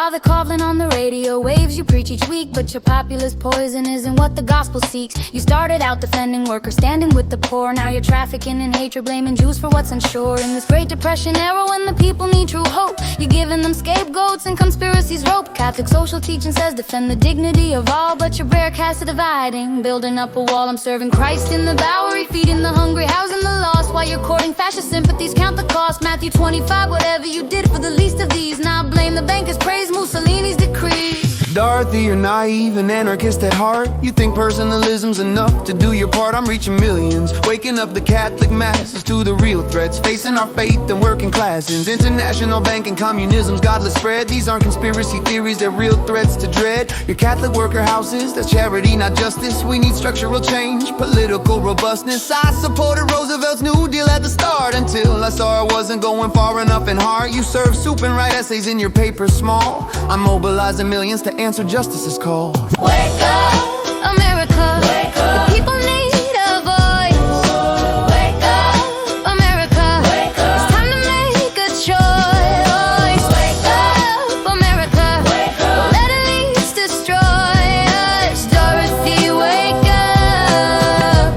Father Coughlin on the radio waves you preach each week, but your populist poison isn't what the gospel seeks. You started out defending workers, standing with the poor. Now you're trafficking in hatred, blaming Jews for what's unsure. In this Great Depression era when the people need true hope, you're giving them scapegoats and conspiracies rope. Catholic social teaching says defend the dignity of all, but you're barricades dividing, building up a wall. I'm serving Christ in the Bowery, feeding the hungry, housing the lost, while you're courting fascist sympathies. Count the cost, Matthew 25, whatever you did for the least of these. Now blame the bankers, praise Mussolini's decrees. Dorothy, you're naive and anarchist at heart. You think personalism's enough to do your part. I'm reaching millions, waking up the Catholic masses to the real threats facing our faith and working classes. International banking, communism's godless spread. These aren't conspiracy theories, they're real threats to dread. Your Catholic worker houses, that's charity, not justice. We need structural change, political robustness. I supported Roosevelt's New Deal at the start, until I saw I wasn't going far enough in heart. You serve soup and write essays in your paper small. I'm mobilizing millions to answer justice's call. Wake up, America. Wake up. The people need a voice. Wake up, America. Wake up. It's time to make a choice. Wake up, America. Wake up. Let elites destroy us. Dorothy, wake up.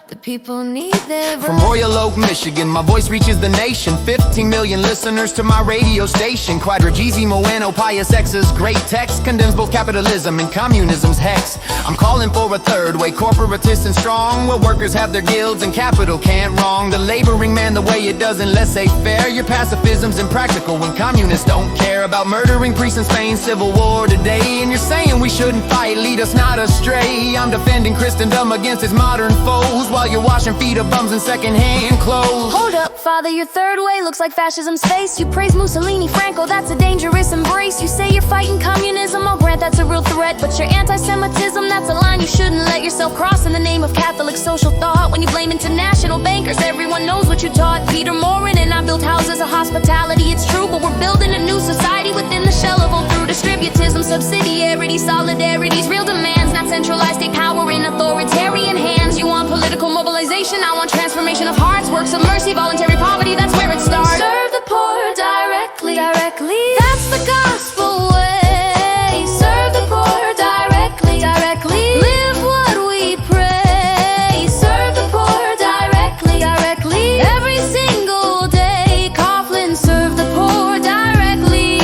The people need their voice. From Royal Oak, Michigan, my voice reaches the nation. 15 million listeners to my radio station. Quadragesimo Anno Pius X's great text condemns both capitalism and communism's hex. I'm calling for a third way, corporatist and strong, where workers have their guilds and capital can't wrong the laboring man the way it does in laissez-faire. Your pacifism's impractical when communists don't care about murdering priests in Spain, civil war today. And you're saying we shouldn't fight, lead us not astray. I'm defending Christendom against its modern foes, while you're washing feet of bums in second-hand clothes. Hold up, Father, your third way looks like fascism's face. You praise Mussolini, Franco, that's a dangerous embrace. You say you're fighting communism, I'll grant that's a real threat, but your anti-Semitism, that's a line you shouldn't let yourself cross in the name of Catholic social thought. When you blame international bankers, everyone knows what you taught. Peter Morin and I built houses of hospitality, it's true, but we're building a new society within the shell of old through distributism, subsidiarity, solidarity's real demands, not centralized state power in authoritarian hands. You want political mobilization, I want transformation of hearts, works of mercy, voluntary poverty, that's where it starts. Serve the poor directly, that's the gospel way. Serve the poor directly, live what we pray. Serve the poor directly, every single day. Coughlin, serve the poor directly,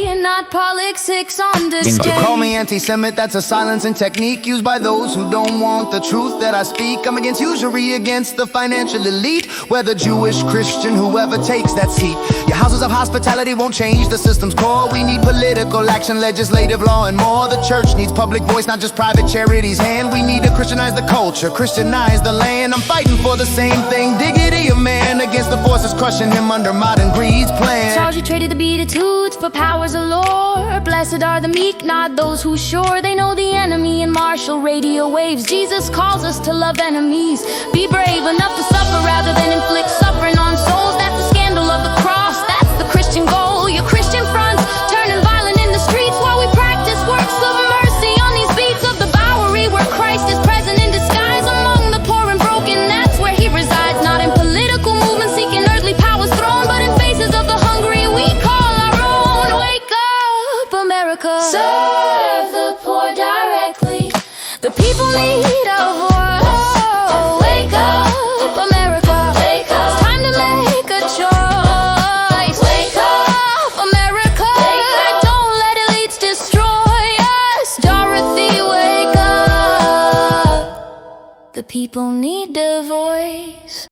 and not politics on display. You call me anti-Semite, that's a silencing technique used by those who don't want the truth that I speak. I'm against usury, against the financial elite, whether Jewish, Christian, whoever takes that seat. Your houses of hospitality won't change the system's core. We need political action, legislative law, and more. The church needs public voice, not just private charities' hand. We need to Christianize the culture, Christianize the land. I'm fighting for the same thing, dignity of man, against the forces crushing him under modern greed's plan. Charge you traded the beatitudes for powers of lore. Blessed are the meek, not those who sure they know the enemy. And martial radio waves, Jesus calls us to love enemies. Be brave enough to suffer rather than inflict suffering on souls. That's the scandal of the cross, that's the Christian goal. Your Christian fronts turning violent in the streets, while we practice works of mercy on these beats of the Bowery, where Christ is present in disguise among the poor and broken. That's where he resides, not in political movements seeking earthly power's throne, but in faces of the hungry we call our own. Wake up, America. Serve the poor directly. The people need a voice. Wake up, America. Wake up. It's time to make a choice. Wake up, America. Wake up. Don't let elites destroy us. Dorothy, wake up. The people need a voice.